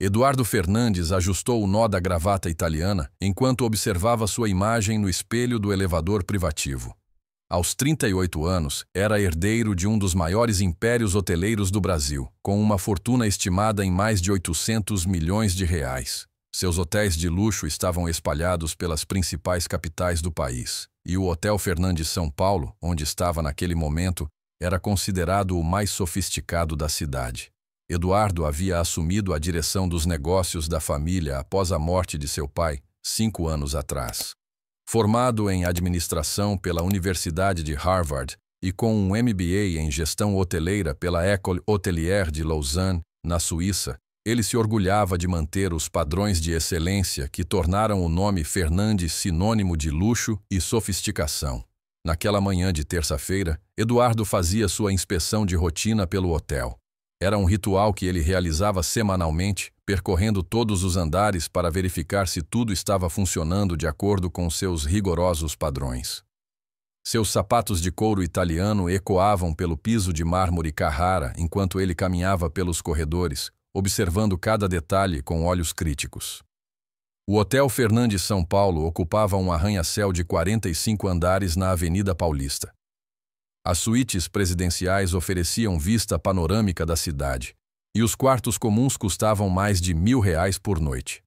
Eduardo Fernandes ajustou o nó da gravata italiana enquanto observava sua imagem no espelho do elevador privativo. Aos 38 anos, era herdeiro de um dos maiores impérios hoteleiros do Brasil, com uma fortuna estimada em mais de 800 milhões de reais. Seus hotéis de luxo estavam espalhados pelas principais capitais do país, e o Hotel Fernandes São Paulo, onde estava naquele momento, era considerado o mais sofisticado da cidade. Eduardo havia assumido a direção dos negócios da família após a morte de seu pai, 5 anos atrás. Formado em administração pela Universidade de Harvard e com um MBA em gestão hoteleira pela École Hôtelière de Lausanne, na Suíça, ele se orgulhava de manter os padrões de excelência que tornaram o nome Fernandes sinônimo de luxo e sofisticação. Naquela manhã de terça-feira, Eduardo fazia sua inspeção de rotina pelo hotel. Era um ritual que ele realizava semanalmente, percorrendo todos os andares para verificar se tudo estava funcionando de acordo com seus rigorosos padrões. Seus sapatos de couro italiano ecoavam pelo piso de mármore Carrara enquanto ele caminhava pelos corredores, observando cada detalhe com olhos críticos. O Hotel Fernandes São Paulo ocupava um arranha-céu de 45 andares na Avenida Paulista. As suítes presidenciais ofereciam vista panorâmica da cidade, e os quartos comuns custavam mais de R$ 1.000 por noite.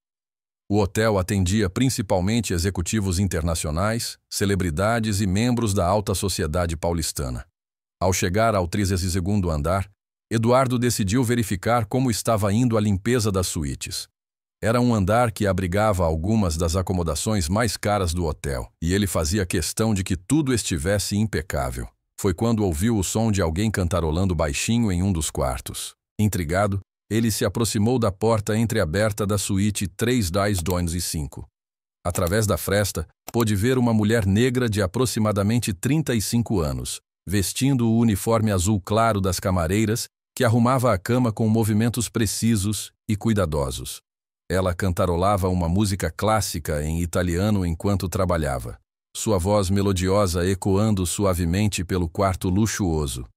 O hotel atendia principalmente executivos internacionais, celebridades e membros da alta sociedade paulistana. Ao chegar ao 32º andar, Eduardo decidiu verificar como estava indo a limpeza das suítes. Era um andar que abrigava algumas das acomodações mais caras do hotel, e ele fazia questão de que tudo estivesse impecável. Foi quando ouviu o som de alguém cantarolando baixinho em um dos quartos. Intrigado, ele se aproximou da porta entreaberta da suíte 3-2-5. Através da fresta, pôde ver uma mulher negra de aproximadamente 35 anos, vestindo o uniforme azul claro das camareiras, que arrumava a cama com movimentos precisos e cuidadosos. Ela cantarolava uma música clássica em italiano enquanto trabalhava, sua voz melodiosa ecoando suavemente pelo quarto luxuoso.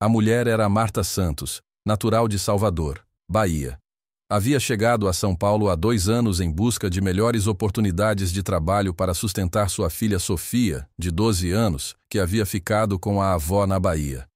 A mulher era Marta Santos, natural de Salvador, Bahia. Havia chegado a São Paulo há 2 anos em busca de melhores oportunidades de trabalho para sustentar sua filha Sofia, de 12 anos, que havia ficado com a avó na Bahia.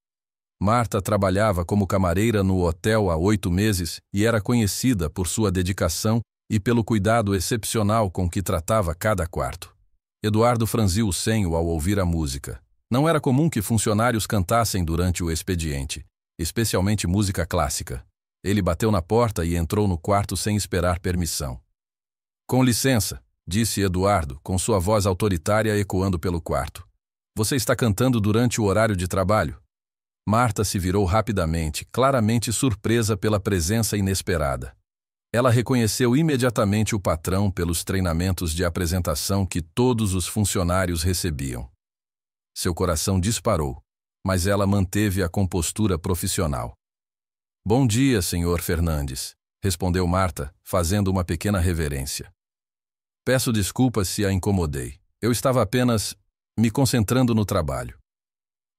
Marta trabalhava como camareira no hotel há 8 meses e era conhecida por sua dedicação e pelo cuidado excepcional com que tratava cada quarto. Eduardo franziu o senho ao ouvir a música. Não era comum que funcionários cantassem durante o expediente, especialmente música clássica. Ele bateu na porta e entrou no quarto sem esperar permissão. "Com licença", disse Eduardo, com sua voz autoritária ecoando pelo quarto. "Você está cantando durante o horário de trabalho?" Marta se virou rapidamente, claramente surpresa pela presença inesperada. Ela reconheceu imediatamente o patrão pelos treinamentos de apresentação que todos os funcionários recebiam. Seu coração disparou, mas ela manteve a compostura profissional. "Bom dia, senhor Fernandes", respondeu Marta, fazendo uma pequena reverência. "Peço desculpas se a incomodei. Eu estava apenas me concentrando no trabalho."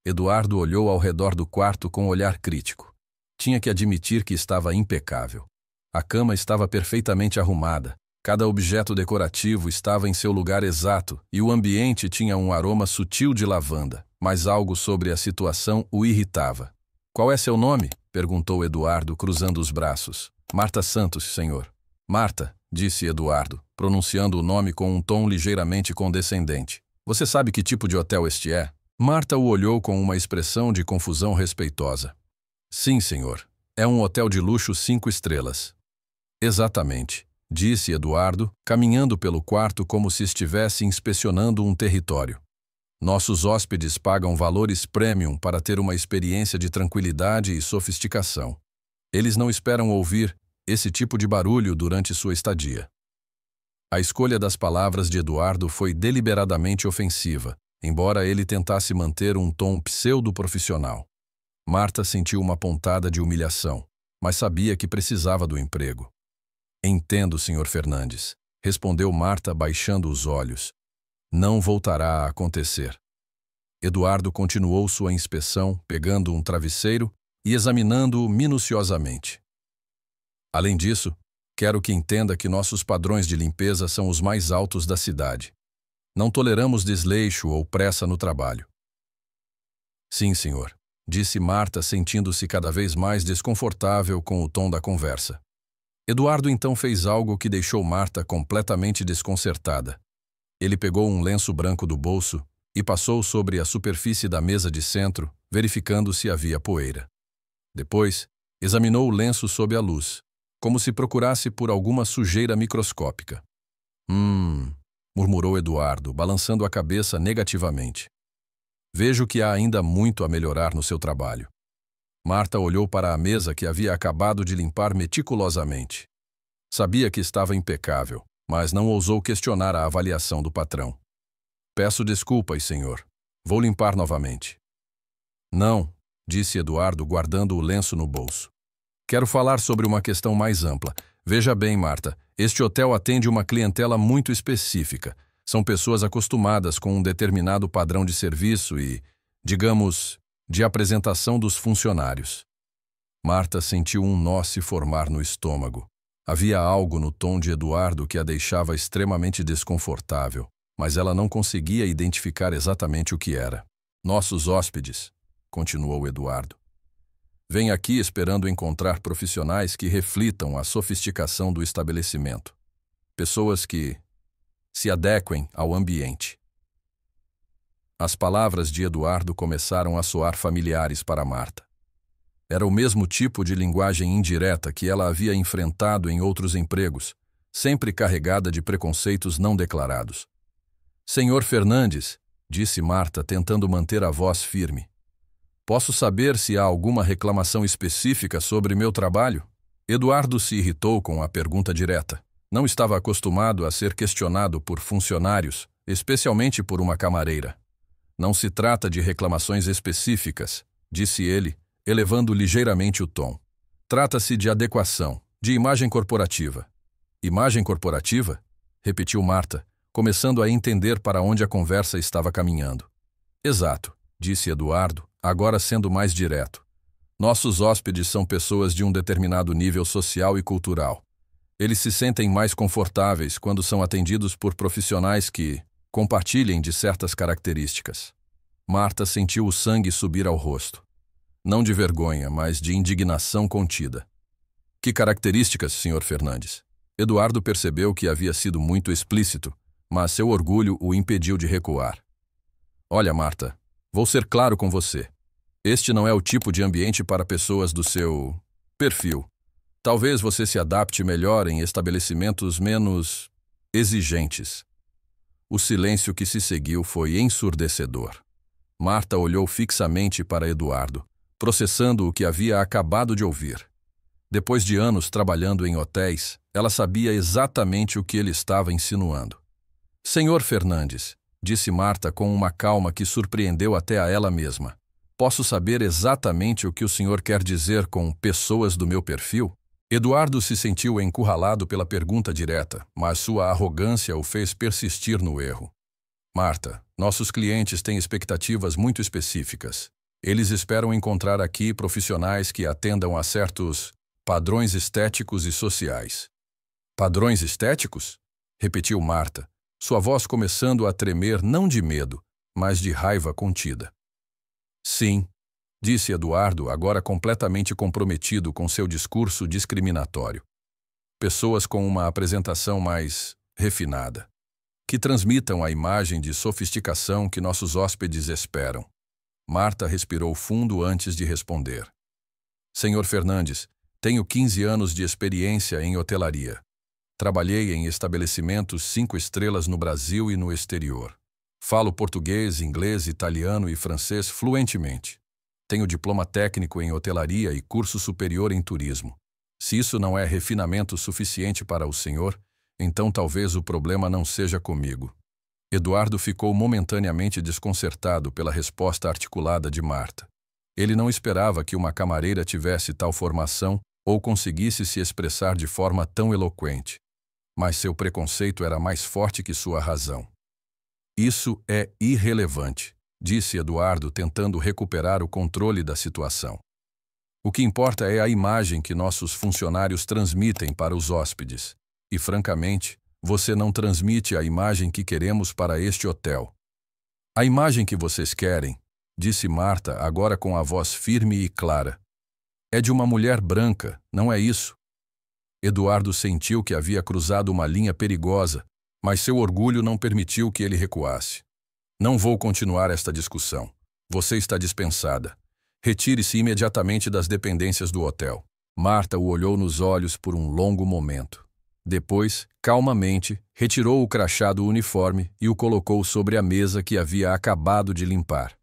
Eduardo olhou ao redor do quarto com um olhar crítico. Tinha que admitir que estava impecável. A cama estava perfeitamente arrumada, cada objeto decorativo estava em seu lugar exato e o ambiente tinha um aroma sutil de lavanda, mas algo sobre a situação o irritava. "Qual é seu nome?", perguntou Eduardo, cruzando os braços. "Marta Santos, senhor." "Marta", disse Eduardo, pronunciando o nome com um tom ligeiramente condescendente. "Você sabe que tipo de hotel este é?" Marta o olhou com uma expressão de confusão respeitosa. "Sim, senhor. É um hotel de luxo 5 estrelas." "Exatamente", disse Eduardo, caminhando pelo quarto como se estivesse inspecionando um território. "Nossos hóspedes pagam valores premium para ter uma experiência de tranquilidade e sofisticação. Eles não esperam ouvir esse tipo de barulho durante sua estadia." A escolha das palavras de Eduardo foi deliberadamente ofensiva, embora ele tentasse manter um tom pseudo-profissional. Marta sentiu uma pontada de humilhação, mas sabia que precisava do emprego. "Entendo, Sr. Fernandes", respondeu Marta baixando os olhos. "Não voltará a acontecer." Eduardo continuou sua inspeção, pegando um travesseiro e examinando-o minuciosamente. "Além disso, Quero que entenda que nossos padrões de limpeza são os mais altos da cidade. Não toleramos desleixo ou pressa no trabalho. Sim, senhor, disse Marta, sentindo-se cada vez mais desconfortável com o tom da conversa. Eduardo então fez algo que deixou Marta completamente desconcertada. Ele pegou um lenço branco do bolso e passou sobre a superfície da mesa de centro, verificando se havia poeira. Depois, examinou o lenço sob a luz, como se procurasse por alguma sujeira microscópica. Murmurou Eduardo, balançando a cabeça negativamente. Vejo que há ainda muito a melhorar no seu trabalho. Marta olhou para a mesa que havia acabado de limpar meticulosamente. Sabia que estava impecável, mas não ousou questionar a avaliação do patrão. Peço desculpas, senhor. Vou limpar novamente. Não, disse Eduardo, guardando o lenço no bolso. Quero falar sobre uma questão mais ampla. Veja bem, Marta, este hotel atende uma clientela muito específica. São pessoas acostumadas com um determinado padrão de serviço e, digamos, de apresentação dos funcionários. Marta sentiu um nó se formar no estômago. Havia algo no tom de Eduardo que a deixava extremamente desconfortável, mas ela não conseguia identificar exatamente o que era. Nossos hóspedes, continuou Eduardo, vêm aqui esperando encontrar profissionais que reflitam a sofisticação do estabelecimento. Pessoas que se adequem ao ambiente. As palavras de Eduardo começaram a soar familiares para Marta. Era o mesmo tipo de linguagem indireta que ela havia enfrentado em outros empregos, sempre carregada de preconceitos não declarados. Senhor Fernandes, disse Marta, tentando manter a voz firme. Posso saber se há alguma reclamação específica sobre meu trabalho? Eduardo se irritou com a pergunta direta. Não estava acostumado a ser questionado por funcionários, especialmente por uma camareira. Não se trata de reclamações específicas, disse ele, elevando ligeiramente o tom. Trata-se de adequação, de imagem corporativa. Imagem corporativa? Repetiu Marta, começando a entender para onde a conversa estava caminhando. Exato, disse Eduardo, agora sendo mais direto. Nossos hóspedes são pessoas de um determinado nível social e cultural. Eles se sentem mais confortáveis quando são atendidos por profissionais que compartilhem de certas características. Marta sentiu o sangue subir ao rosto. Não de vergonha, mas de indignação contida. Que características, Sr. Fernandes? Eduardo percebeu que havia sido muito explícito, mas seu orgulho o impediu de recuar. Olha, Marta, vou ser claro com você. Este não é o tipo de ambiente para pessoas do seu perfil. Talvez você se adapte melhor em estabelecimentos menos exigentes. O silêncio que se seguiu foi ensurdecedor. Marta olhou fixamente para Eduardo, processando o que havia acabado de ouvir. Depois de anos trabalhando em hotéis, ela sabia exatamente o que ele estava insinuando. Senhor Fernandes, disse Marta com uma calma que surpreendeu até a ela mesma. Posso saber exatamente o que o senhor quer dizer com pessoas do meu perfil? Eduardo se sentiu encurralado pela pergunta direta, mas sua arrogância o fez persistir no erro. Marta, nossos clientes têm expectativas muito específicas. Eles esperam encontrar aqui profissionais que atendam a certos padrões estéticos e sociais. Padrões estéticos? Repetiu Marta, sua voz começando a tremer não de medo, mas de raiva contida. Sim, disse Eduardo, agora completamente comprometido com seu discurso discriminatório. Pessoas com uma apresentação mais refinada, que transmitam a imagem de sofisticação que nossos hóspedes esperam. Marta respirou fundo antes de responder. Senhor Fernandes, tenho 15 anos de experiência em hotelaria. Trabalhei em estabelecimentos 5 estrelas no Brasil e no exterior. Falo português, inglês, italiano e francês fluentemente. Tenho diploma técnico em hotelaria e curso superior em turismo. Se isso não é refinamento suficiente para o senhor, então talvez o problema não seja comigo. Eduardo ficou momentaneamente desconcertado pela resposta articulada de Marta. Ele não esperava que uma camareira tivesse tal formação ou conseguisse se expressar de forma tão eloquente. Mas seu preconceito era mais forte que sua razão. Isso é irrelevante, disse Eduardo, tentando recuperar o controle da situação. O que importa é a imagem que nossos funcionários transmitem para os hóspedes. E, francamente, você não transmite a imagem que queremos para este hotel. A imagem que vocês querem, disse Marta agora com a voz firme e clara, é de uma mulher branca, não é isso? Eduardo sentiu que havia cruzado uma linha perigosa, mas seu orgulho não permitiu que ele recuasse. Não vou continuar esta discussão. Você está dispensada. Retire-se imediatamente das dependências do hotel. Marta o olhou nos olhos por um longo momento. Depois, calmamente, retirou o crachá do uniforme e o colocou sobre a mesa que havia acabado de limpar.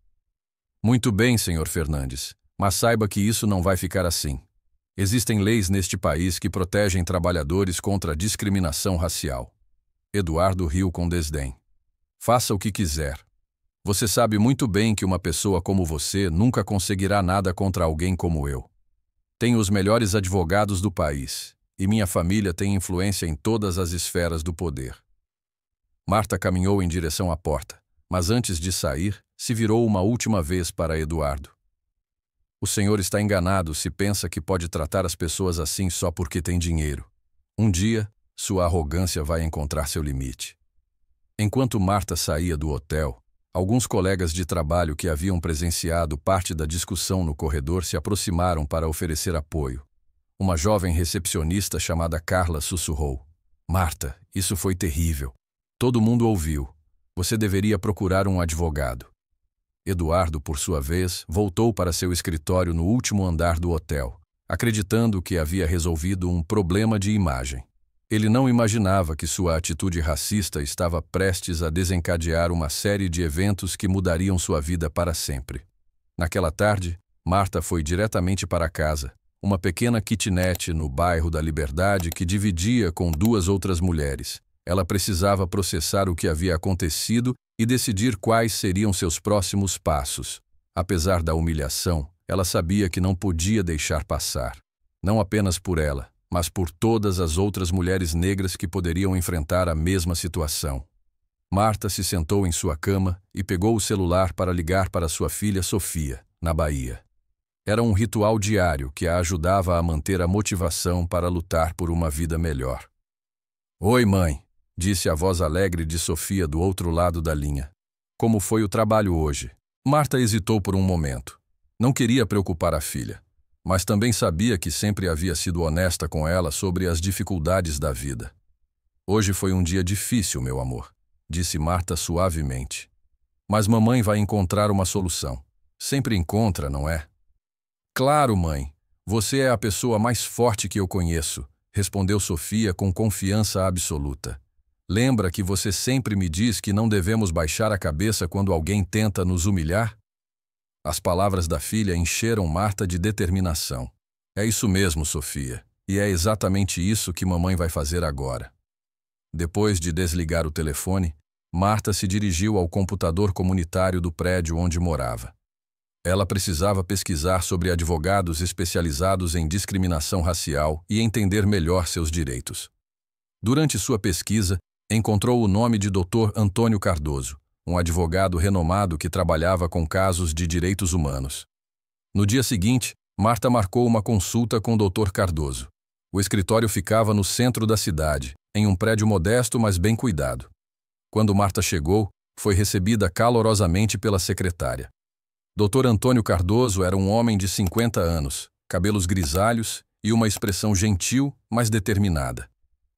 Muito bem, Sr. Fernandes, mas saiba que isso não vai ficar assim. Existem leis neste país que protegem trabalhadores contra a discriminação racial. Eduardo riu com desdém. Faça o que quiser. Você sabe muito bem que uma pessoa como você nunca conseguirá nada contra alguém como eu. Tenho os melhores advogados do país, e minha família tem influência em todas as esferas do poder. Marta caminhou em direção à porta, mas antes de sair, se virou uma última vez para Eduardo. O senhor está enganado se pensa que pode tratar as pessoas assim só porque tem dinheiro. Um dia, sua arrogância vai encontrar seu limite. Enquanto Marta saía do hotel, alguns colegas de trabalho que haviam presenciado parte da discussão no corredor se aproximaram para oferecer apoio. Uma jovem recepcionista chamada Carla sussurrou. Marta, isso foi terrível. Todo mundo ouviu. Você deveria procurar um advogado. Eduardo, por sua vez, voltou para seu escritório no último andar do hotel, acreditando que havia resolvido um problema de imagem. Ele não imaginava que sua atitude racista estava prestes a desencadear uma série de eventos que mudariam sua vida para sempre. Naquela tarde, Marta foi diretamente para casa, uma pequena kitnet no bairro da Liberdade que dividia com duas outras mulheres. Ela precisava processar o que havia acontecido e decidir quais seriam seus próximos passos. Apesar da humilhação, ela sabia que não podia deixar passar. Não apenas por ela, mas por todas as outras mulheres negras que poderiam enfrentar a mesma situação. Marta se sentou em sua cama e pegou o celular para ligar para sua filha Sofia, na Bahia. Era um ritual diário que a ajudava a manter a motivação para lutar por uma vida melhor. Oi, mãe, disse a voz alegre de Sofia do outro lado da linha. Como foi o trabalho hoje? Marta hesitou por um momento. Não queria preocupar a filha, mas também sabia que sempre havia sido honesta com ela sobre as dificuldades da vida. Hoje foi um dia difícil, meu amor, disse Marta suavemente. Mas mamãe vai encontrar uma solução. Sempre encontra, não é? Claro, mãe. Você é a pessoa mais forte que eu conheço, respondeu Sofia com confiança absoluta. Lembra que você sempre me diz que não devemos baixar a cabeça quando alguém tenta nos humilhar? As palavras da filha encheram Marta de determinação. É isso mesmo, Sofia, e é exatamente isso que mamãe vai fazer agora. Depois de desligar o telefone, Marta se dirigiu ao computador comunitário do prédio onde morava. Ela precisava pesquisar sobre advogados especializados em discriminação racial e entender melhor seus direitos. Durante sua pesquisa, encontrou o nome de Dr. Antônio Cardoso, um advogado renomado que trabalhava com casos de direitos humanos. No dia seguinte, Marta marcou uma consulta com o Dr. Cardoso. O escritório ficava no centro da cidade, em um prédio modesto, mas bem cuidado. Quando Marta chegou, foi recebida calorosamente pela secretária. Dr. Antônio Cardoso era um homem de 50 anos, cabelos grisalhos e uma expressão gentil, mas determinada.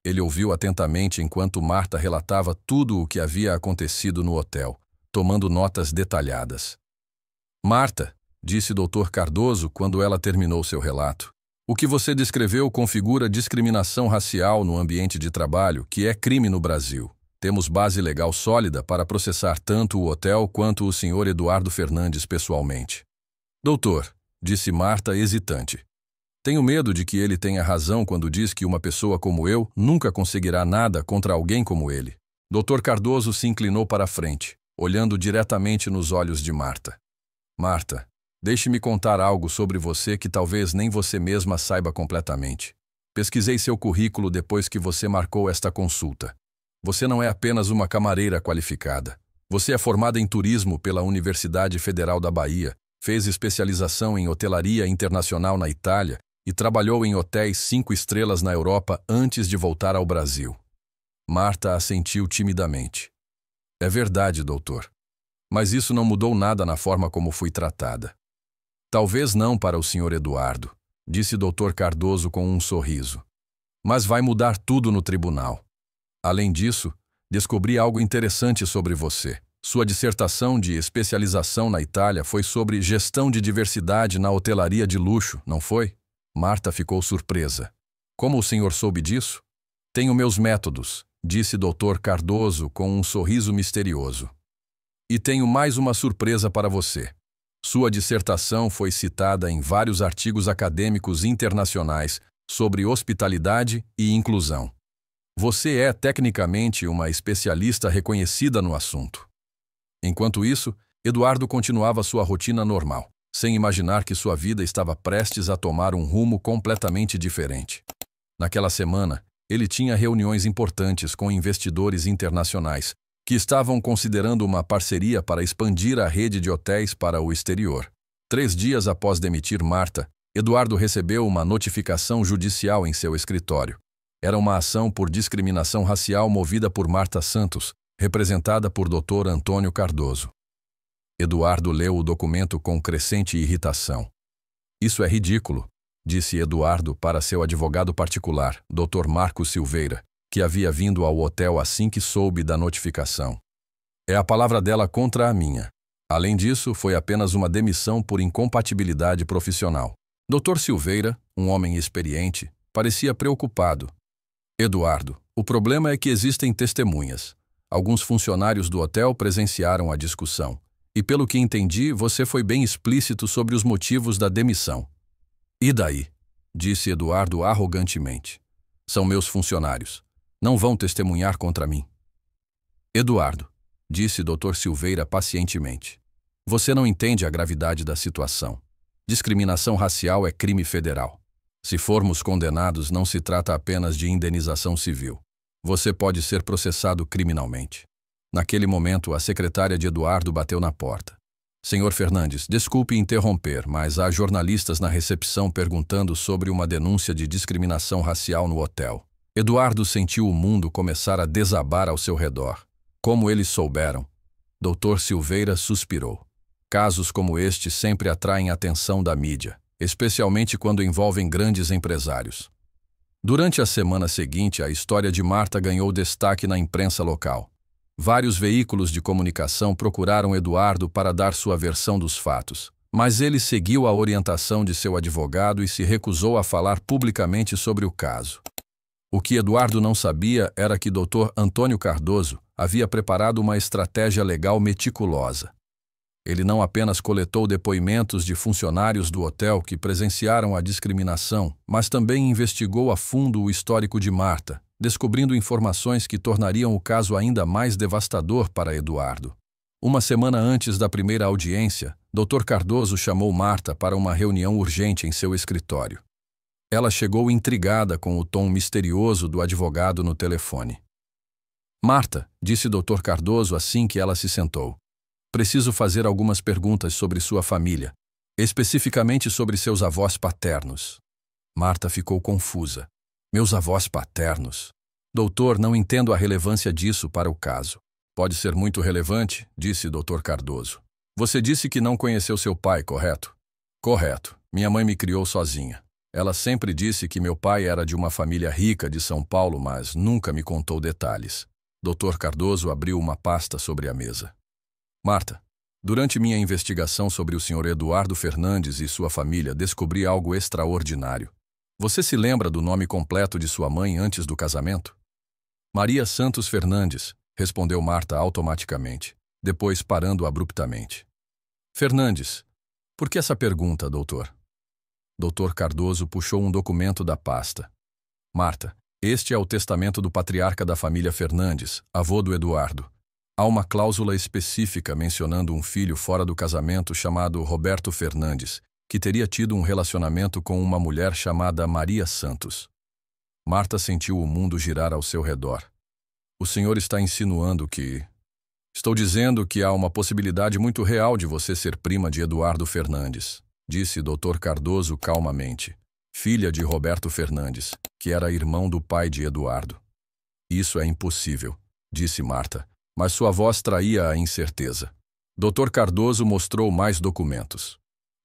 Ele ouviu atentamente enquanto Marta relatava tudo o que havia acontecido no hotel, tomando notas detalhadas. Marta, disse Dr. Cardoso quando ela terminou seu relato, o que você descreveu configura discriminação racial no ambiente de trabalho, que é crime no Brasil. Temos base legal sólida para processar tanto o hotel quanto o Sr. Eduardo Fernandes pessoalmente. Doutor, disse Marta hesitante. Tenho medo de que ele tenha razão quando diz que uma pessoa como eu nunca conseguirá nada contra alguém como ele. Dr. Cardoso se inclinou para a frente, olhando diretamente nos olhos de Marta. Marta, deixe-me contar algo sobre você que talvez nem você mesma saiba completamente. Pesquisei seu currículo depois que você marcou esta consulta. Você não é apenas uma camareira qualificada. Você é formada em turismo pela Universidade Federal da Bahia Fez especialização em hotelaria internacional na Itália e trabalhou em hotéis 5 estrelas na Europa antes de voltar ao Brasil. Marta assentiu timidamente. É verdade, doutor. Mas isso não mudou nada na forma como fui tratada. Talvez não para o Sr. Eduardo, disse Dr. Cardoso com um sorriso. Mas vai mudar tudo no tribunal. Além disso, descobri algo interessante sobre você. Sua dissertação de especialização na Itália foi sobre gestão de diversidade na hotelaria de luxo, não foi? Marta ficou surpresa. Como o senhor soube disso? Tenho meus métodos, disse Dr. Cardoso com um sorriso misterioso. E tenho mais uma surpresa para você. Sua dissertação foi citada em vários artigos acadêmicos internacionais sobre hospitalidade e inclusão. Você é tecnicamente uma especialista reconhecida no assunto. Enquanto isso, Eduardo continuava sua rotina normal, sem imaginar que sua vida estava prestes a tomar um rumo completamente diferente. Naquela semana, ele tinha reuniões importantes com investidores internacionais, que estavam considerando uma parceria para expandir a rede de hotéis para o exterior. 3 dias após demitir Marta, Eduardo recebeu uma notificação judicial em seu escritório. Era uma ação por discriminação racial movida por Marta Santos, representada por Dr. Antônio Cardoso. Eduardo leu o documento com crescente irritação. Isso é ridículo, disse Eduardo para seu advogado particular, Dr. Marcos Silveira, que havia vindo ao hotel assim que soube da notificação. É a palavra dela contra a minha. Além disso, foi apenas uma demissão por incompatibilidade profissional. Dr. Silveira, um homem experiente, parecia preocupado. Eduardo, o problema é que existem testemunhas. Alguns funcionários do hotel presenciaram a discussão. E pelo que entendi, você foi bem explícito sobre os motivos da demissão. E daí? Disse Eduardo arrogantemente. São meus funcionários. Não vão testemunhar contra mim. Eduardo, disse Dr. Silveira pacientemente. Você não entende a gravidade da situação. Discriminação racial é crime federal. Se formos condenados, não se trata apenas de indenização civil. Você pode ser processado criminalmente. Naquele momento, a secretária de Eduardo bateu na porta. Senhor Fernandes, desculpe interromper, mas há jornalistas na recepção perguntando sobre uma denúncia de discriminação racial no hotel. Eduardo sentiu o mundo começar a desabar ao seu redor. Como eles souberam? Dr. Silveira suspirou. Casos como este sempre atraem a atenção da mídia, especialmente quando envolvem grandes empresários. Durante a semana seguinte, a história de Marta ganhou destaque na imprensa local. Vários veículos de comunicação procuraram Eduardo para dar sua versão dos fatos, mas ele seguiu a orientação de seu advogado e se recusou a falar publicamente sobre o caso. O que Eduardo não sabia era que Dr. Antônio Cardoso havia preparado uma estratégia legal meticulosa. Ele não apenas coletou depoimentos de funcionários do hotel que presenciaram a discriminação, mas também investigou a fundo o histórico de Marta, descobrindo informações que tornariam o caso ainda mais devastador para Eduardo. Uma semana antes da primeira audiência, Dr. Cardoso chamou Marta para uma reunião urgente em seu escritório. Ela chegou intrigada com o tom misterioso do advogado no telefone. Marta, disse Dr. Cardoso assim que ela se sentou. Preciso fazer algumas perguntas sobre sua família, especificamente sobre seus avós paternos. Marta ficou confusa. Meus avós paternos? Doutor, não entendo a relevância disso para o caso. Pode ser muito relevante, disse Dr. Cardoso. Você disse que não conheceu seu pai, correto? Correto. Minha mãe me criou sozinha. Ela sempre disse que meu pai era de uma família rica de São Paulo, mas nunca me contou detalhes. Dr. Cardoso abriu uma pasta sobre a mesa. Marta, durante minha investigação sobre o Sr. Eduardo Fernandes e sua família, descobri algo extraordinário. Você se lembra do nome completo de sua mãe antes do casamento? Maria Santos Fernandes, respondeu Marta automaticamente, depois parando abruptamente. Fernandes, por que essa pergunta, doutor? Dr. Cardoso puxou um documento da pasta. Marta, este é o testamento do patriarca da família Fernandes, avô do Eduardo. Há uma cláusula específica mencionando um filho fora do casamento chamado Roberto Fernandes, que teria tido um relacionamento com uma mulher chamada Maria Santos. Marta sentiu o mundo girar ao seu redor. O senhor está insinuando que... Estou dizendo que há uma possibilidade muito real de você ser prima de Eduardo Fernandes, disse Dr. Cardoso calmamente, filha de Roberto Fernandes, que era irmão do pai de Eduardo. Isso é impossível, disse Marta, mas sua voz traía a incerteza. Dr. Cardoso mostrou mais documentos.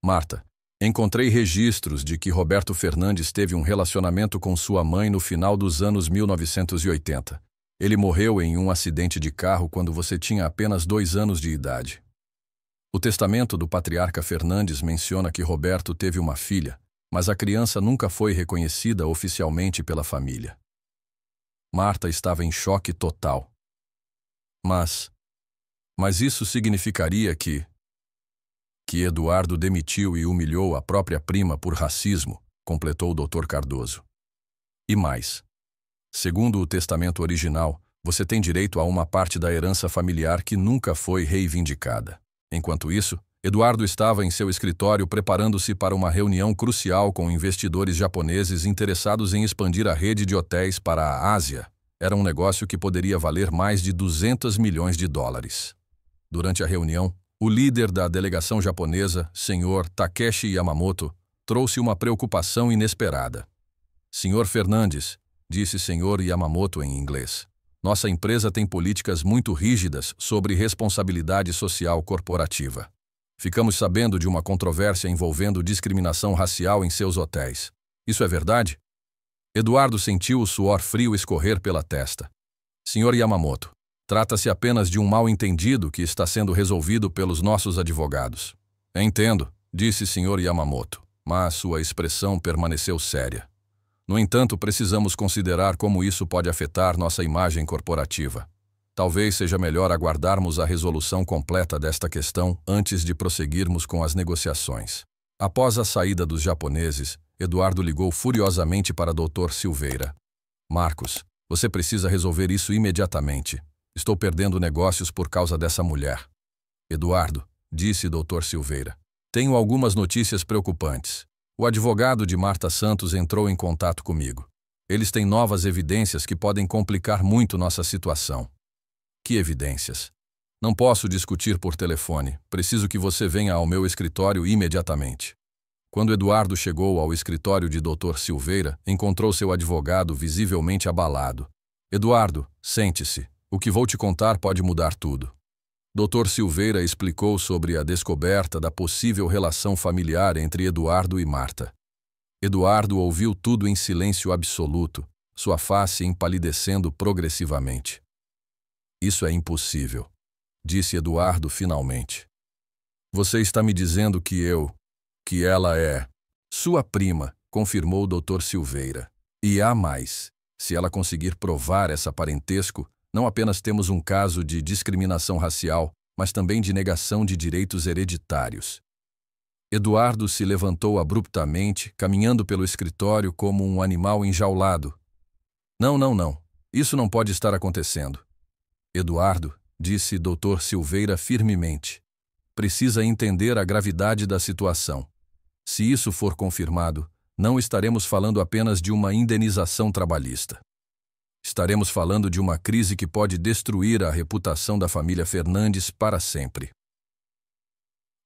Marta, encontrei registros de que Roberto Fernandes teve um relacionamento com sua mãe no final dos anos 1980. Ele morreu em um acidente de carro quando você tinha apenas 2 anos de idade. O testamento do patriarca Fernandes menciona que Roberto teve uma filha, mas a criança nunca foi reconhecida oficialmente pela família. Marta estava em choque total. Mas isso significaria que Eduardo demitiu e humilhou a própria prima por racismo, completou o Dr. Cardoso. E mais. Segundo o testamento original, você tem direito a uma parte da herança familiar que nunca foi reivindicada. Enquanto isso, Eduardo estava em seu escritório preparando-se para uma reunião crucial com investidores japoneses interessados em expandir a rede de hotéis para a Ásia. Era um negócio que poderia valer mais de 200 milhões de dólares. Durante a reunião, o líder da delegação japonesa, Sr. Takeshi Yamamoto, trouxe uma preocupação inesperada. Sr. Fernandes, disse Sr. Yamamoto em inglês, nossa empresa tem políticas muito rígidas sobre responsabilidade social corporativa. Ficamos sabendo de uma controvérsia envolvendo discriminação racial em seus hotéis. Isso é verdade? Eduardo sentiu o suor frio escorrer pela testa. Sr. Yamamoto, trata-se apenas de um mal-entendido que está sendo resolvido pelos nossos advogados. Entendo, disse Sr. Yamamoto, mas sua expressão permaneceu séria. No entanto, precisamos considerar como isso pode afetar nossa imagem corporativa. Talvez seja melhor aguardarmos a resolução completa desta questão antes de prosseguirmos com as negociações. Após a saída dos japoneses, Eduardo ligou furiosamente para Dr. Silveira. Marcos, você precisa resolver isso imediatamente. Estou perdendo negócios por causa dessa mulher. Eduardo, disse Dr. Silveira, tenho algumas notícias preocupantes. O advogado de Marta Santos entrou em contato comigo. Eles têm novas evidências que podem complicar muito nossa situação. Que evidências? Não posso discutir por telefone. Preciso que você venha ao meu escritório imediatamente. Quando Eduardo chegou ao escritório de Dr. Silveira, encontrou seu advogado visivelmente abalado. Eduardo, sente-se. O que vou te contar pode mudar tudo. Dr. Silveira explicou sobre a descoberta da possível relação familiar entre Eduardo e Marta. Eduardo ouviu tudo em silêncio absoluto, sua face empalidecendo progressivamente. Isso é impossível, disse Eduardo finalmente. Você está me dizendo que ela é sua prima, confirmou o Dr. Silveira. E há mais. Se ela conseguir provar esse parentesco, não apenas temos um caso de discriminação racial, mas também de negação de direitos hereditários. Eduardo se levantou abruptamente, caminhando pelo escritório como um animal enjaulado. Não. Isso não pode estar acontecendo. Eduardo, disse Dr. Silveira firmemente, precisa entender a gravidade da situação. Se isso for confirmado, não estaremos falando apenas de uma indenização trabalhista. Estaremos falando de uma crise que pode destruir a reputação da família Fernandes para sempre.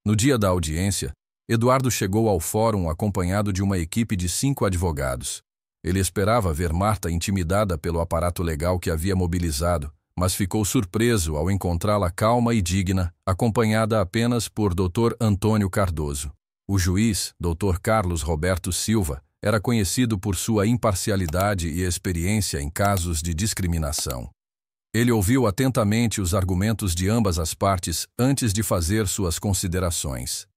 No dia da audiência, Eduardo chegou ao fórum acompanhado de uma equipe de 5 advogados. Ele esperava ver Marta intimidada pelo aparato legal que havia mobilizado, mas ficou surpreso ao encontrá-la calma e digna, acompanhada apenas por Dr. Antônio Cardoso. O juiz, Dr. Carlos Roberto Silva, era conhecido por sua imparcialidade e experiência em casos de discriminação. Ele ouviu atentamente os argumentos de ambas as partes antes de fazer suas considerações.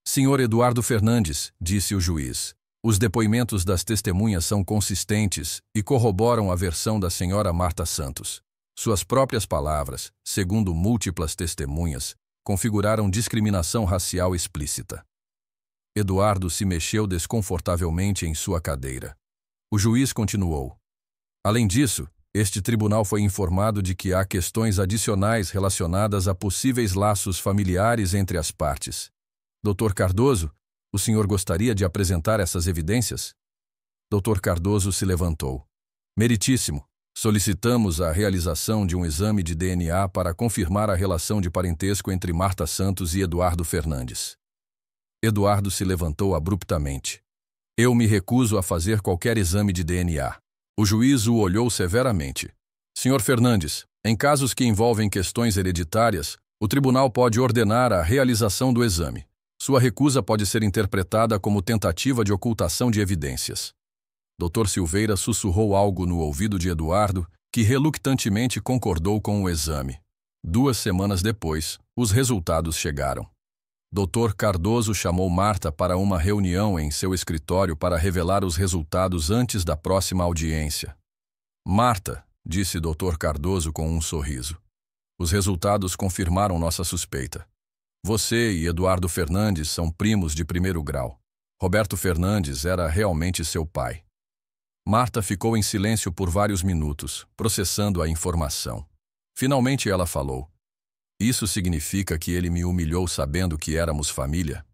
Sr. Eduardo Fernandes, disse o juiz, os depoimentos das testemunhas são consistentes e corroboram a versão da senhora Marta Santos. Suas próprias palavras, segundo múltiplas testemunhas, configuraram discriminação racial explícita. Eduardo se mexeu desconfortavelmente em sua cadeira. O juiz continuou. Além disso, este tribunal foi informado de que há questões adicionais relacionadas a possíveis laços familiares entre as partes. Dr. Cardoso, o senhor gostaria de apresentar essas evidências? Dr. Cardoso se levantou. Meritíssimo, Solicitamos a realização de um exame de DNA para confirmar a relação de parentesco entre Marta Santos e Eduardo Fernandes. Eduardo se levantou abruptamente. Eu me recuso a fazer qualquer exame de DNA. O juiz o olhou severamente. Senhor Fernandes, em casos que envolvem questões hereditárias, o tribunal pode ordenar a realização do exame. Sua recusa pode ser interpretada como tentativa de ocultação de evidências. Dr. Silveira sussurrou algo no ouvido de Eduardo, que relutantemente concordou com o exame. 2 semanas depois, os resultados chegaram. Dr. Cardoso chamou Marta para uma reunião em seu escritório para revelar os resultados antes da próxima audiência. Marta, disse Dr. Cardoso com um sorriso. Os resultados confirmaram nossa suspeita. Você e Eduardo Fernandes são primos de primeiro grau. Roberto Fernandes era realmente seu pai. Marta ficou em silêncio por vários minutos, processando a informação. Finalmente ela falou. Isso significa que ele me humilhou sabendo que éramos família?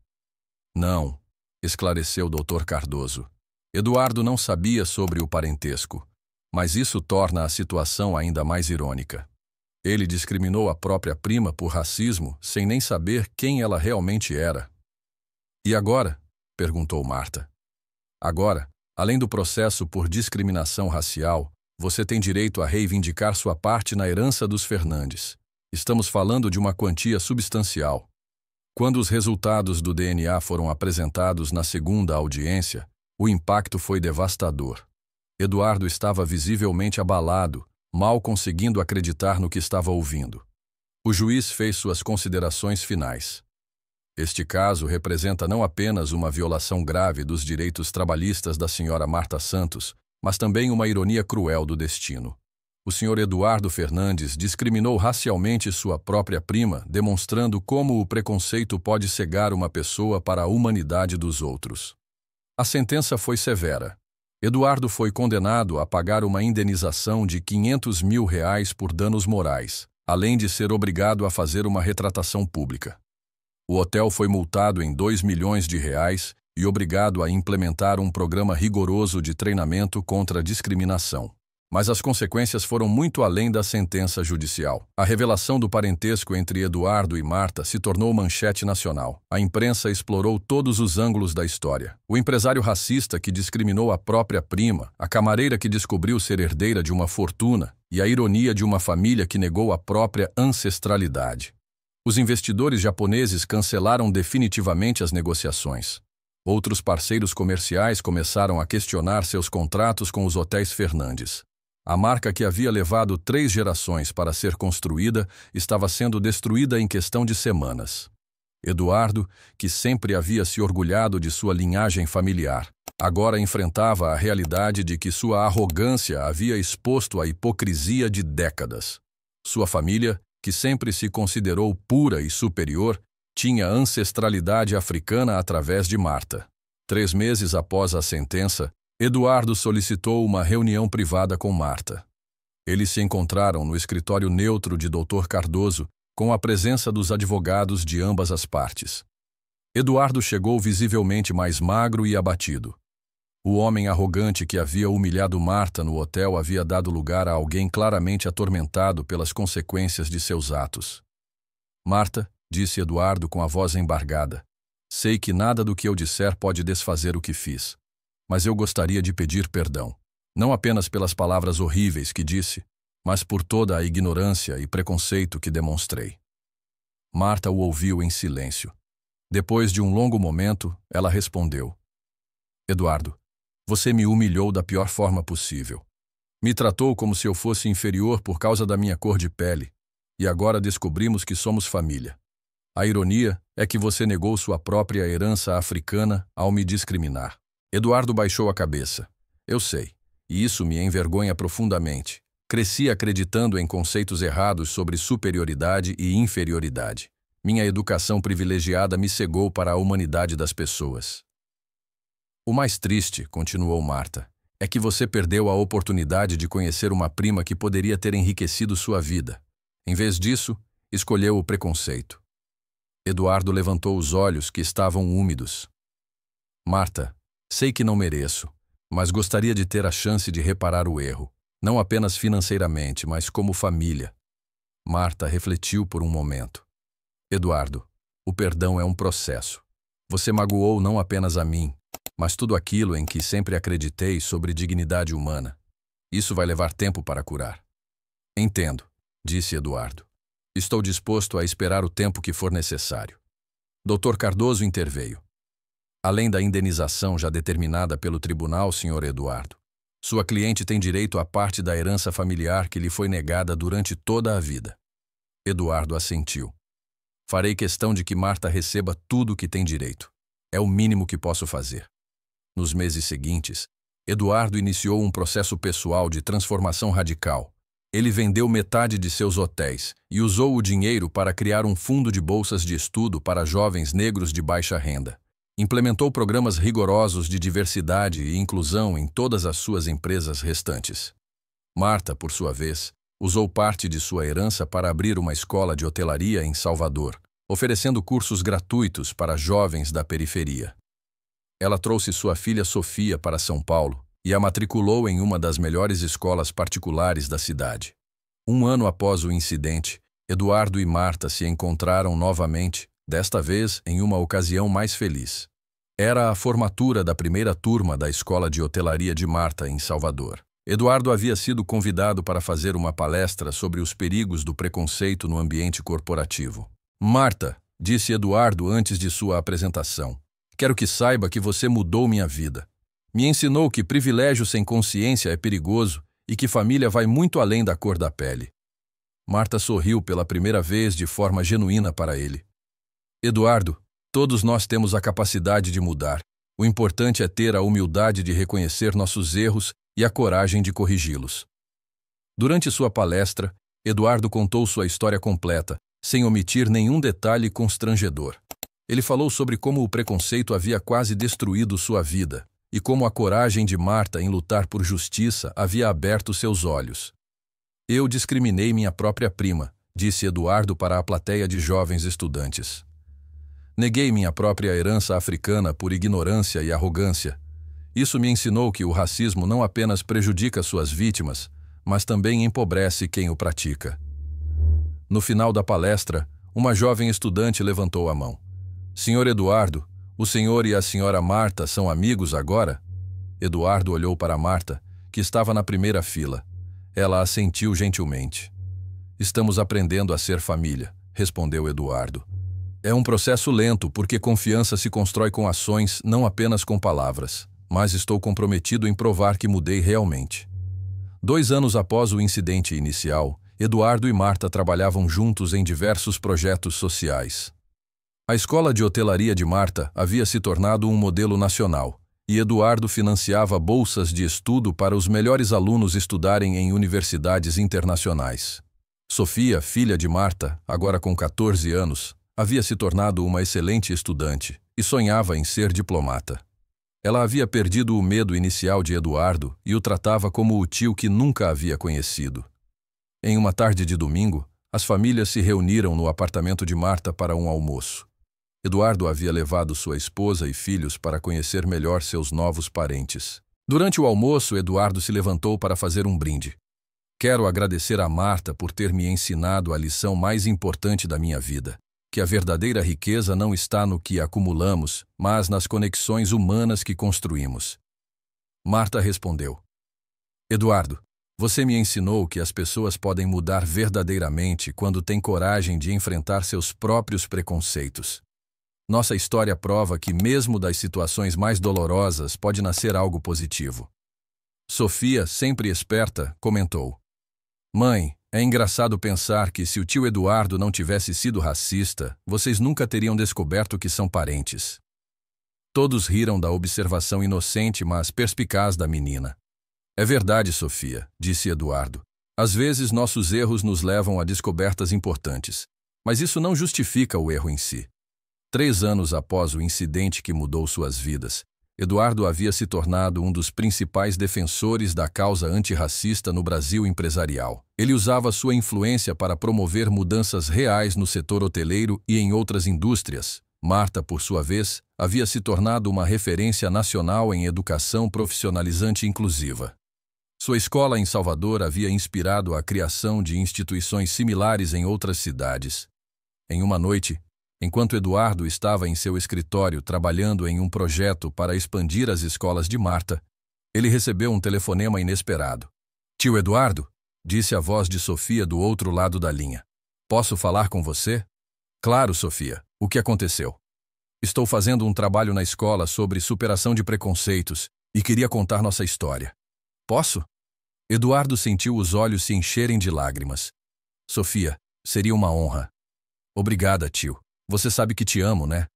Não, esclareceu Dr. Cardoso. Eduardo não sabia sobre o parentesco, mas isso torna a situação ainda mais irônica. Ele discriminou a própria prima por racismo sem nem saber quem ela realmente era. E agora? Perguntou Marta. Agora, além do processo por discriminação racial, você tem direito a reivindicar sua parte na herança dos Fernandes. Estamos falando de uma quantia substancial. Quando os resultados do DNA foram apresentados na segunda audiência, o impacto foi devastador. Eduardo estava visivelmente abalado, mal conseguindo acreditar no que estava ouvindo. O juiz fez suas considerações finais. Este caso representa não apenas uma violação grave dos direitos trabalhistas da senhora Marta Santos, mas também uma ironia cruel do destino. O senhor Eduardo Fernandes discriminou racialmente sua própria prima, demonstrando como o preconceito pode cegar uma pessoa para a humanidade dos outros. A sentença foi severa. Eduardo foi condenado a pagar uma indenização de R$500 mil por danos morais, além de ser obrigado a fazer uma retratação pública. O hotel foi multado em R$2 milhões e obrigado a implementar um programa rigoroso de treinamento contra a discriminação. Mas as consequências foram muito além da sentença judicial. A revelação do parentesco entre Eduardo e Marta se tornou manchete nacional. A imprensa explorou todos os ângulos da história. O empresário racista que discriminou a própria prima, a camareira que descobriu ser herdeira de uma fortuna e a ironia de uma família que negou a própria ancestralidade. Os investidores japoneses cancelaram definitivamente as negociações. Outros parceiros comerciais começaram a questionar seus contratos com os hotéis Fernandes. A marca que havia levado 3 gerações para ser construída estava sendo destruída em questão de semanas. Eduardo, que sempre havia se orgulhado de sua linhagem familiar, agora enfrentava a realidade de que sua arrogância havia exposto a hipocrisia de décadas. Sua família, que sempre se considerou pura e superior, tinha ancestralidade africana através de Marta. 3 meses após a sentença, Eduardo solicitou uma reunião privada com Marta. Eles se encontraram no escritório neutro de Dr. Cardoso, com a presença dos advogados de ambas as partes. Eduardo chegou visivelmente mais magro e abatido. O homem arrogante que havia humilhado Marta no hotel havia dado lugar a alguém claramente atormentado pelas consequências de seus atos. Marta, disse Eduardo com a voz embargada, sei que nada do que eu disser pode desfazer o que fiz. Mas eu gostaria de pedir perdão, não apenas pelas palavras horríveis que disse, mas por toda a ignorância e preconceito que demonstrei. Marta o ouviu em silêncio. Depois de um longo momento, ela respondeu. Eduardo, você me humilhou da pior forma possível. Me tratou como se eu fosse inferior por causa da minha cor de pele, e agora descobrimos que somos família. A ironia é que você negou sua própria herança africana ao me discriminar. Eduardo baixou a cabeça. Eu sei, e isso me envergonha profundamente. Cresci acreditando em conceitos errados sobre superioridade e inferioridade. Minha educação privilegiada me cegou para a humanidade das pessoas. O mais triste, continuou Marta, é que você perdeu a oportunidade de conhecer uma prima que poderia ter enriquecido sua vida. Em vez disso, escolheu o preconceito. Eduardo levantou os olhos que estavam úmidos. Marta, sei que não mereço, mas gostaria de ter a chance de reparar o erro. Não apenas financeiramente, mas como família. Marta refletiu por um momento. Eduardo, o perdão é um processo. Você magoou não apenas a mim, mas tudo aquilo em que sempre acreditei sobre dignidade humana. Isso vai levar tempo para curar. Entendo, disse Eduardo. Estou disposto a esperar o tempo que for necessário. Dr. Cardoso interveio. Além da indenização já determinada pelo tribunal, Sr. Eduardo, sua cliente tem direito à parte da herança familiar que lhe foi negada durante toda a vida. Eduardo assentiu. Farei questão de que Marta receba tudo o que tem direito. É o mínimo que posso fazer. Nos meses seguintes, Eduardo iniciou um processo pessoal de transformação radical. Ele vendeu metade de seus hotéis e usou o dinheiro para criar um fundo de bolsas de estudo para jovens negros de baixa renda. Implementou programas rigorosos de diversidade e inclusão em todas as suas empresas restantes. Marta, por sua vez, usou parte de sua herança para abrir uma escola de hotelaria em Salvador, oferecendo cursos gratuitos para jovens da periferia. Ela trouxe sua filha Sofia para São Paulo e a matriculou em uma das melhores escolas particulares da cidade. Um ano após o incidente, Eduardo e Marta se encontraram novamente, desta vez em uma ocasião mais feliz. Era a formatura da primeira turma da Escola de Hotelaria de Marta, em Salvador. Eduardo havia sido convidado para fazer uma palestra sobre os perigos do preconceito no ambiente corporativo. Marta, disse Eduardo antes de sua apresentação, quero que saiba que você mudou minha vida. Me ensinou que privilégio sem consciência é perigoso e que família vai muito além da cor da pele. Marta sorriu pela primeira vez de forma genuína para ele. Eduardo, todos nós temos a capacidade de mudar. O importante é ter a humildade de reconhecer nossos erros e a coragem de corrigi-los. Durante sua palestra, Eduardo contou sua história completa, sem omitir nenhum detalhe constrangedor. Ele falou sobre como o preconceito havia quase destruído sua vida e como a coragem de Marta em lutar por justiça havia aberto seus olhos. Eu discriminei minha própria prima, disse Eduardo para a plateia de jovens estudantes. Neguei minha própria herança africana por ignorância e arrogância. Isso me ensinou que o racismo não apenas prejudica suas vítimas, mas também empobrece quem o pratica. No final da palestra, uma jovem estudante levantou a mão. Senhor Eduardo, o senhor e a senhora Marta são amigos agora? Eduardo olhou para Marta, que estava na primeira fila. Ela assentiu gentilmente. Estamos aprendendo a ser família, respondeu Eduardo. É um processo lento porque confiança se constrói com ações, não apenas com palavras. Mas estou comprometido em provar que mudei realmente. 2 anos após o incidente inicial, Eduardo e Marta trabalhavam juntos em diversos projetos sociais. A Escola de Hotelaria de Marta havia se tornado um modelo nacional, e Eduardo financiava bolsas de estudo para os melhores alunos estudarem em universidades internacionais. Sofia, filha de Marta, agora com 14 anos, havia se tornado uma excelente estudante e sonhava em ser diplomata. Ela havia perdido o medo inicial de Eduardo e o tratava como o tio que nunca havia conhecido. Em uma tarde de domingo, as famílias se reuniram no apartamento de Marta para um almoço. Eduardo havia levado sua esposa e filhos para conhecer melhor seus novos parentes. Durante o almoço, Eduardo se levantou para fazer um brinde. Quero agradecer a Marta por ter me ensinado a lição mais importante da minha vida. Que a verdadeira riqueza não está no que acumulamos, mas nas conexões humanas que construímos. Marta respondeu. Eduardo, você me ensinou que as pessoas podem mudar verdadeiramente quando têm coragem de enfrentar seus próprios preconceitos. Nossa história prova que mesmo das situações mais dolorosas pode nascer algo positivo. Sofia, sempre esperta, comentou. Mãe, é engraçado pensar que se o tio Eduardo não tivesse sido racista, vocês nunca teriam descoberto que são parentes. Todos riram da observação inocente, mas perspicaz da menina. É verdade, Sofia, disse Eduardo. Às vezes nossos erros nos levam a descobertas importantes, mas isso não justifica o erro em si. 3 anos após o incidente que mudou suas vidas, Eduardo havia se tornado um dos principais defensores da causa antirracista no Brasil empresarial. Ele usava sua influência para promover mudanças reais no setor hoteleiro e em outras indústrias. Marta, por sua vez, havia se tornado uma referência nacional em educação profissionalizante inclusiva. Sua escola em Salvador havia inspirado a criação de instituições similares em outras cidades. Em uma noite, enquanto Eduardo estava em seu escritório trabalhando em um projeto para expandir as escolas de Marta, ele recebeu um telefonema inesperado. "Tio Eduardo", disse a voz de Sofia do outro lado da linha. "Posso falar com você?" "Claro, Sofia. O que aconteceu?" "Estou fazendo um trabalho na escola sobre superação de preconceitos e queria contar nossa história." "Posso?" Eduardo sentiu os olhos se encherem de lágrimas. "Sofia, seria uma honra." "Obrigada, tio. Você sabe que te amo, né?"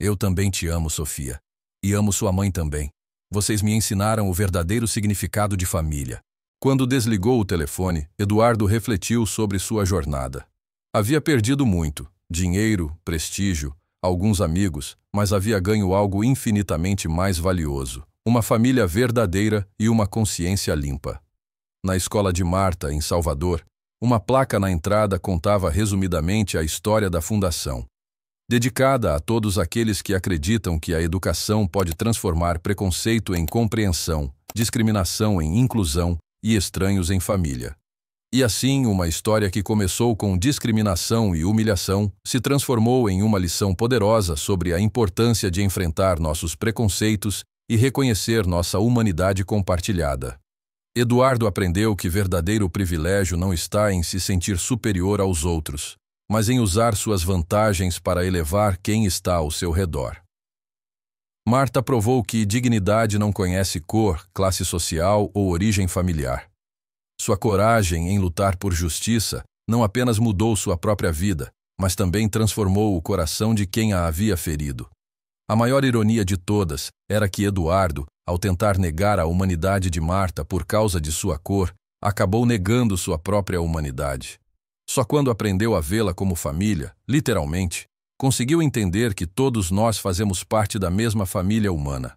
"Eu também te amo, Sofia. E amo sua mãe também. Vocês me ensinaram o verdadeiro significado de família." Quando desligou o telefone, Eduardo refletiu sobre sua jornada. Havia perdido muito: dinheiro, prestígio, alguns amigos, mas havia ganho algo infinitamente mais valioso: uma família verdadeira e uma consciência limpa. Na escola de Marta, em Salvador, uma placa na entrada contava resumidamente a história da fundação. Dedicada a todos aqueles que acreditam que a educação pode transformar preconceito em compreensão, discriminação em inclusão e estranhos em família. E assim, uma história que começou com discriminação e humilhação se transformou em uma lição poderosa sobre a importância de enfrentar nossos preconceitos e reconhecer nossa humanidade compartilhada. Eduardo aprendeu que verdadeiro privilégio não está em se sentir superior aos outros, mas em usar suas vantagens para elevar quem está ao seu redor. Marta provou que dignidade não conhece cor, classe social ou origem familiar. Sua coragem em lutar por justiça não apenas mudou sua própria vida, mas também transformou o coração de quem a havia ferido. A maior ironia de todas era que Eduardo, ao tentar negar a humanidade de Marta por causa de sua cor, acabou negando sua própria humanidade. Só quando aprendeu a vê-la como família, literalmente, conseguiu entender que todos nós fazemos parte da mesma família humana.